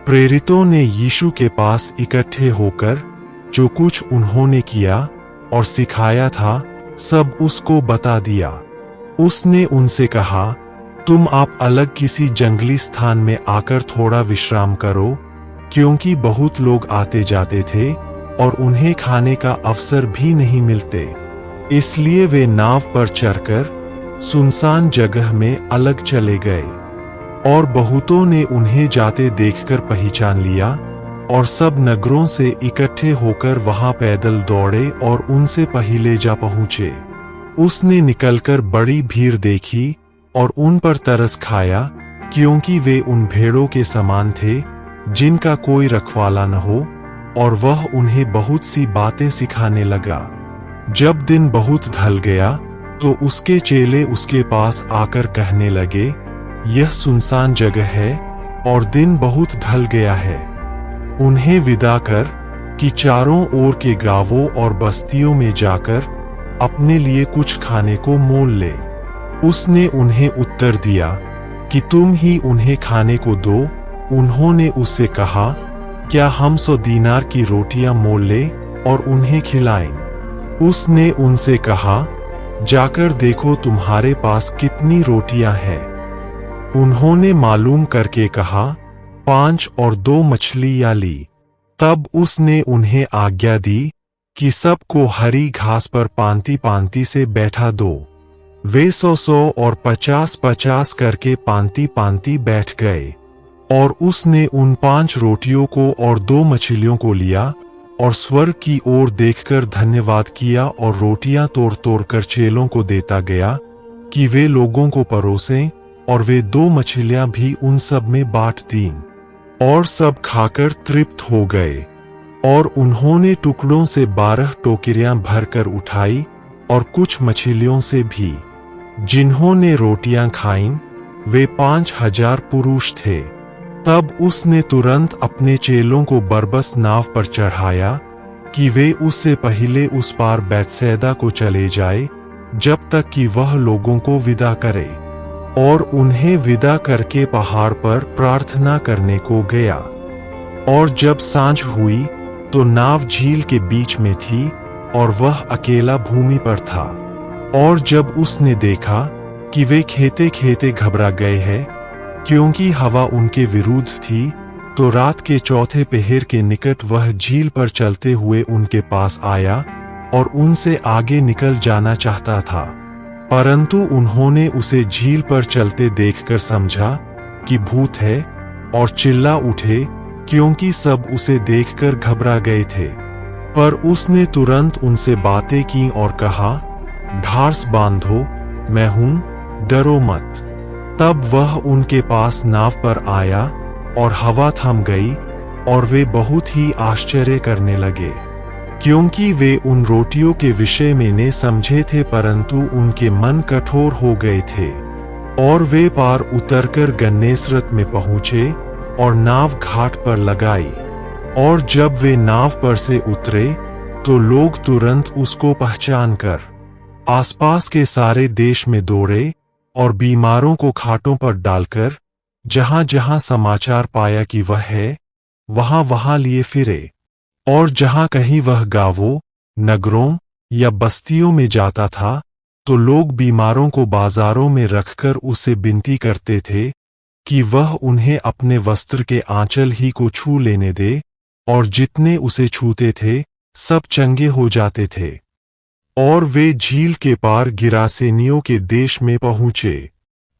प्रेरितों ने यीशु के पास इकट्ठे होकर जो कुछ उन्होंने किया और सिखाया था सब उसको बता दिया। उसने उनसे कहा, तुम आप अलग किसी जंगली स्थान में आकर थोड़ा विश्राम करो, क्योंकि बहुत लोग आते जाते थे और उन्हें खाने का अवसर भी नहीं मिलते। इसलिए वे नाव पर चढ़कर सुनसान जगह में अलग चले गए। और बहुतों ने उन्हें जाते देखकर पहचान लिया और सब नगरों से इकट्ठे होकर वहां पैदल दौड़े और उनसे पहले जा पहुंचे। उसने निकलकर बड़ी भीड़ देखी और उन पर तरस खाया, क्योंकि वे उन भेड़ों के समान थे जिनका कोई रखवाला न हो, और वह उन्हें बहुत सी बातें सिखाने लगा। जब दिन बहुत ढल गया तो उसके चेले उसके पास आकर कहने लगे, यह सुनसान जगह है और दिन बहुत ढल गया है। उन्हें विदा कर कि चारों ओर के गांवों और बस्तियों में जाकर अपने लिए कुछ खाने को मोल ले। उसने उन्हें उत्तर दिया कि तुम ही उन्हें खाने को दो। उन्होंने उससे कहा, क्या हम 100 दीनार की रोटियां मोल लें और उन्हें खिलाएं? उसने उनसे कहा, जाकर देखो तुम्हारे पास कितनी रोटियां हैं। उन्होंने मालूम करके कहा, 5 और 2 मछलियां ली। तब उसने उन्हें आज्ञा दी कि सबको हरी घास पर पांति पांति से बैठा दो। वे 100 और 50 करके पांति पांति बैठ गए। और उसने उन 5 रोटियों को और 2 मछलियों को लिया और स्वर्ग की ओर देखकर धन्यवाद किया और रोटियां तोड़ तोड़ कर चेलों को देता गया कि वे लोगों को परोसें, और वे 2 मछलियां भी उन सब में बांट दीं। और सब खाकर तृप्त हो गए। और उन्होंने टुकड़ों से 12 टोकरियां भरकर उठाई और कुछ मछलियों से भी। जिन्होंने रोटियां खाईं वे 5000 पुरुष थे। तब उसने तुरंत अपने चेलों को बरबस नाव पर चढ़ाया कि वे उससे पहले उस पार बैतसैदा को चले जाए, जब तक कि वह लोगों को विदा करे। और उन्हें विदा करके पहाड़ पर प्रार्थना करने को गया। और जब सांझ हुई तो नाव झील के बीच में थी और वह अकेला भूमि पर था। और जब उसने देखा कि वे खेते खेते घबरा गए हैं, क्योंकि हवा उनके विरुद्ध थी, तो रात के 4थे पहर के निकट वह झील पर चलते हुए उनके पास आया और उनसे आगे निकल जाना चाहता था। परंतु उन्होंने उसे झील पर चलते देखकर समझा कि भूत है और चिल्ला उठे, क्योंकि सब उसे देखकर घबरा गए थे। पर उसने तुरंत उनसे बातें की और कहा, ढार्स बांधो, मैं हूं, डरो मत। तब वह उनके पास नाव पर आया और हवा थम गई और वे बहुत ही आश्चर्य करने लगे, क्योंकि वे उन रोटियों के विषय में ने समझे थे, परंतु उनके मन कठोर हो गए थे। और वे पार उतरकर गन्नेसरत में पहुंचे और नाव घाट पर लगाई। और जब वे नाव पर से उतरे तो लोग तुरंत उसको पहचान कर आसपास के सारे देश में दौड़े और बीमारों को खाटों पर डालकर जहां जहां समाचार पाया कि वह है, वहां वहां लिए फिरे। और जहां कहीं वह गांवों, नगरों या बस्तियों में जाता था, तो लोग बीमारों को बाजारों में रखकर उससे विनती करते थे कि वह उन्हें अपने वस्त्र के आंचल ही को छू लेने दे, और जितने उसे छूते थे सब चंगे हो जाते थे। और वे झील के पार गिरासेनियों के देश में पहुंचे।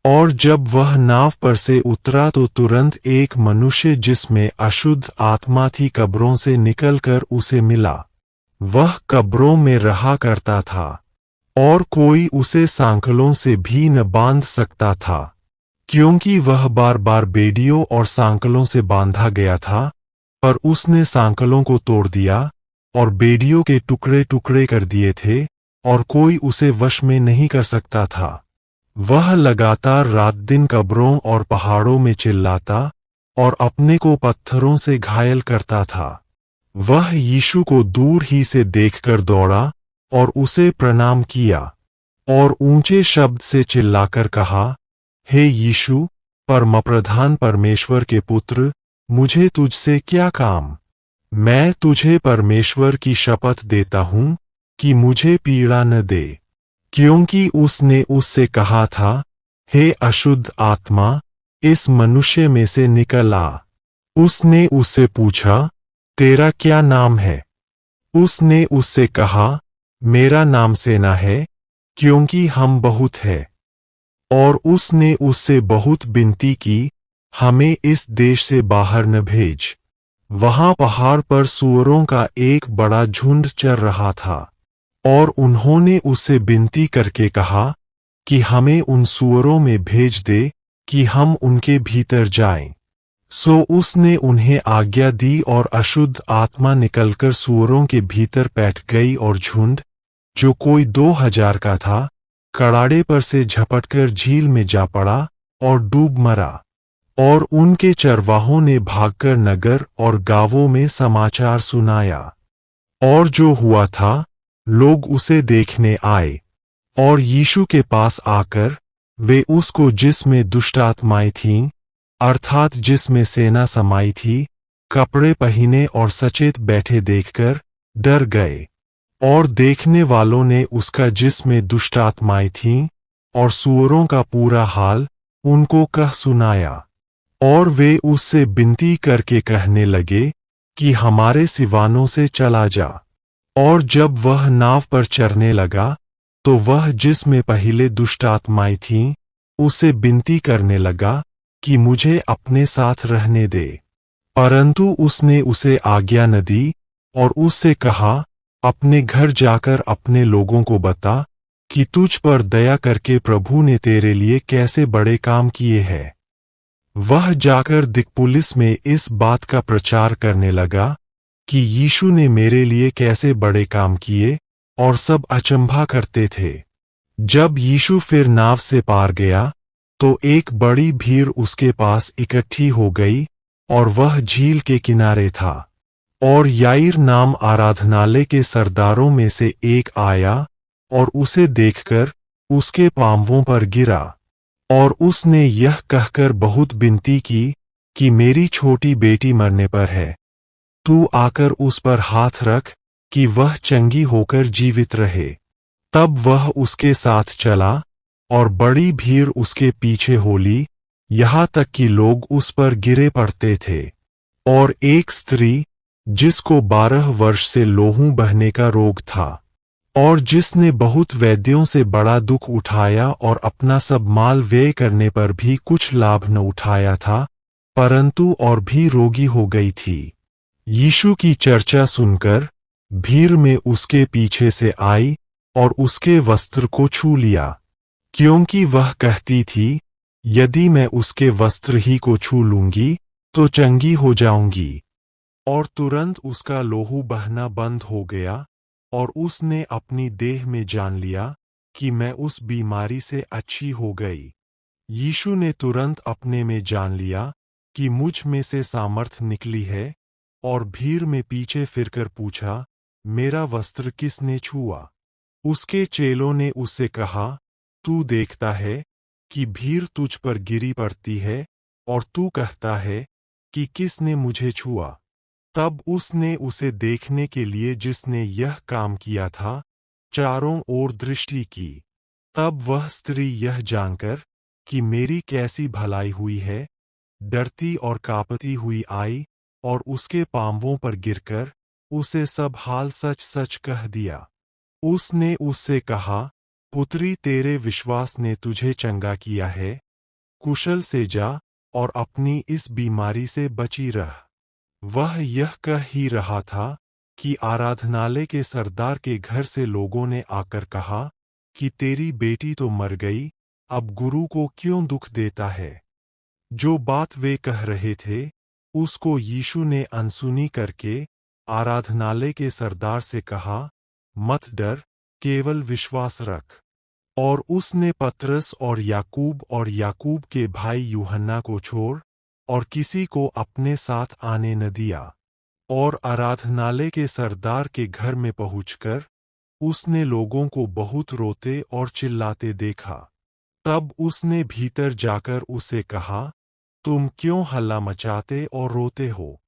और जब वह नाव पर से उतरा तो तुरंत एक मनुष्य जिसमें अशुद्ध आत्मा थी कब्रों से निकलकर उसे मिला। वह कब्रों में रहा करता था और कोई उसे सांकलों से भी न बांध सकता था, क्योंकि वह बार बार बेड़ियों और सांकलों से बांधा गया था। पर उसने सांकलों को तोड़ दिया और बेड़ियों के टुकड़े टुकड़े कर दिए थे, और कोई उसे वश में नहीं कर सकता था। वह लगातार रात दिन कब्रों और पहाड़ों में चिल्लाता और अपने को पत्थरों से घायल करता था। वह यीशु को दूर ही से देखकर दौड़ा और उसे प्रणाम किया और ऊंचे शब्द से चिल्लाकर कहा, हे यीशु, परमप्रधान परमेश्वर के पुत्र, मुझे तुझसे क्या काम? मैं तुझे परमेश्वर की शपथ देता हूं कि मुझे पीड़ा न दे। क्योंकि उसने उससे कहा था, हे अशुद्ध आत्मा, इस मनुष्य में से निकल आ। उसने उससे पूछा, तेरा क्या नाम है? उसने उससे कहा, मेरा नाम सेना है, क्योंकि हम बहुत है। और उसने उससे बहुत विनती की, हमें इस देश से बाहर न भेज। वहां पहाड़ पर सूअरों का एक बड़ा झुंड चर रहा था। और उन्होंने उससे विनती करके कहा कि हमें उन सूअरों में भेज दे कि हम उनके भीतर जाएं। सो उसने उन्हें आज्ञा दी और अशुद्ध आत्मा निकलकर सूअरों के भीतर बैठ गई और झुंड, जो कोई 2000 का था, कड़ाड़े पर से झपटकर झील में जा पड़ा और डूब मरा। और उनके चरवाहों ने भागकर नगर और गांवों में समाचार सुनाया। और जो हुआ था, लोग उसे देखने आए और यीशु के पास आकर वे उसको जिसमें दुष्ट आत्माएं थीं, अर्थात जिसमें सेना समाई थी, कपड़े पहने और सचेत बैठे देखकर डर गए। और देखने वालों ने उसका जिसमें दुष्ट आत्माएं थीं और सूअरों का पूरा हाल उनको कह सुनाया। और वे उससे विनती करके कहने लगे कि हमारे सिवानों से चला जा। और जब वह नाव पर चढ़ने लगा, तो वह जिसमें पहले दुष्ट आत्माएं थीं, उसे विनती करने लगा कि मुझे अपने साथ रहने दे। परंतु उसने उसे आज्ञा न दी और उससे कहा, अपने घर जाकर अपने लोगों को बता कि तुझ पर दया करके प्रभु ने तेरे लिए कैसे बड़े काम किए हैं। वह जाकर दिकपुलिस में इस बात का प्रचार करने लगा कि यीशु ने मेरे लिए कैसे बड़े काम किए, और सब अचंभा करते थे। जब यीशु फिर नाव से पार गया, तो एक बड़ी भीड़ उसके पास इकट्ठी हो गई और वह झील के किनारे था। और याईर नाम आराधनालय के सरदारों में से एक आया और उसे देखकर उसके पांवों पर गिरा। और उसने यह कहकर बहुत विनती की कि मेरी छोटी बेटी मरने पर है, तू आकर उस पर हाथ रख कि वह चंगी होकर जीवित रहे। तब वह उसके साथ चला और बड़ी भीड़ उसके पीछे हो ली, यहाँ तक कि लोग उस पर गिरे पड़ते थे। और एक स्त्री, जिसको 12 वर्ष से लोहू बहने का रोग था, और जिसने बहुत वैद्यों से बड़ा दुख उठाया और अपना सब माल व्यय करने पर भी कुछ लाभ न उठाया था, परंतु और भी रोगी हो गई थी, यीशु की चर्चा सुनकर भीड़ में उसके पीछे से आई और उसके वस्त्र को छू लिया, क्योंकि वह कहती थी, यदि मैं उसके वस्त्र ही को छू लूंगी तो चंगी हो जाऊंगी। और तुरंत उसका लोहू बहना बंद हो गया और उसने अपनी देह में जान लिया कि मैं उस बीमारी से अच्छी हो गई। यीशु ने तुरंत अपने में जान लिया कि मुझ में से सामर्थ निकली है, और भीड़ में पीछे फिरकर पूछा, मेरा वस्त्र किसने छुआ? उसके चेलों ने उससे कहा, तू देखता है कि भीड़ तुझ पर गिरी पड़ती है और तू कहता है कि किसने मुझे छुआ? तब उसने उसे देखने के लिए जिसने यह काम किया था, चारों ओर दृष्टि की। तब वह स्त्री यह जानकर कि मेरी कैसी भलाई हुई है, डरती और कांपती हुई आई और उसके पांवों पर गिरकर उसे सब हाल सच सच कह दिया। उसने उससे कहा, पुत्री, तेरे विश्वास ने तुझे चंगा किया है, कुशल से जा और अपनी इस बीमारी से बची रह। वह यह कह ही रहा था कि आराधनालय के सरदार के घर से लोगों ने आकर कहा कि तेरी बेटी तो मर गई, अब गुरु को क्यों दुख देता है? जो बात वे कह रहे थे, उसको यीशु ने अनसुनी करके आराधनालय के सरदार से कहा, मत डर, केवल विश्वास रख। और उसने पतरस और याकूब के भाई यूहन्ना को छोड़ और किसी को अपने साथ आने न दिया। और आराधनालय के सरदार के घर में पहुंचकर उसने लोगों को बहुत रोते और चिल्लाते देखा। तब उसने भीतर जाकर उसे कहा, तुम क्यों हल्ला मचाते और रोते हो?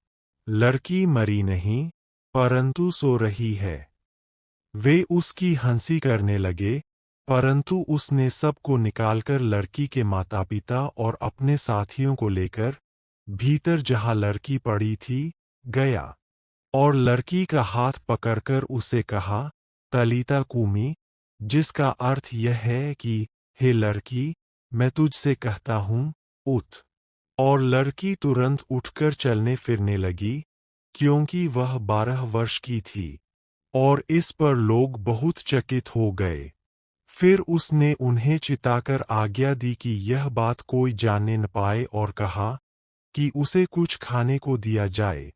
लड़की मरी नहीं, परंतु सो रही है। वे उसकी हंसी करने लगे, परंतु उसने सबको निकालकर लड़की के माता पिता और अपने साथियों को लेकर भीतर जहां लड़की पड़ी थी गया, और लड़की का हाथ पकड़कर उसे कहा, तलीता कूमी, जिसका अर्थ यह है कि हे लड़की, मैं तुझसे कहता हूं, उठ। और लड़की तुरंत उठकर चलने फिरने लगी, क्योंकि वह 12 वर्ष की थी। और इस पर लोग बहुत चकित हो गए। फिर उसने उन्हें चिताकर आज्ञा दी कि यह बात कोई जानने न पाए और कहा कि उसे कुछ खाने को दिया जाए।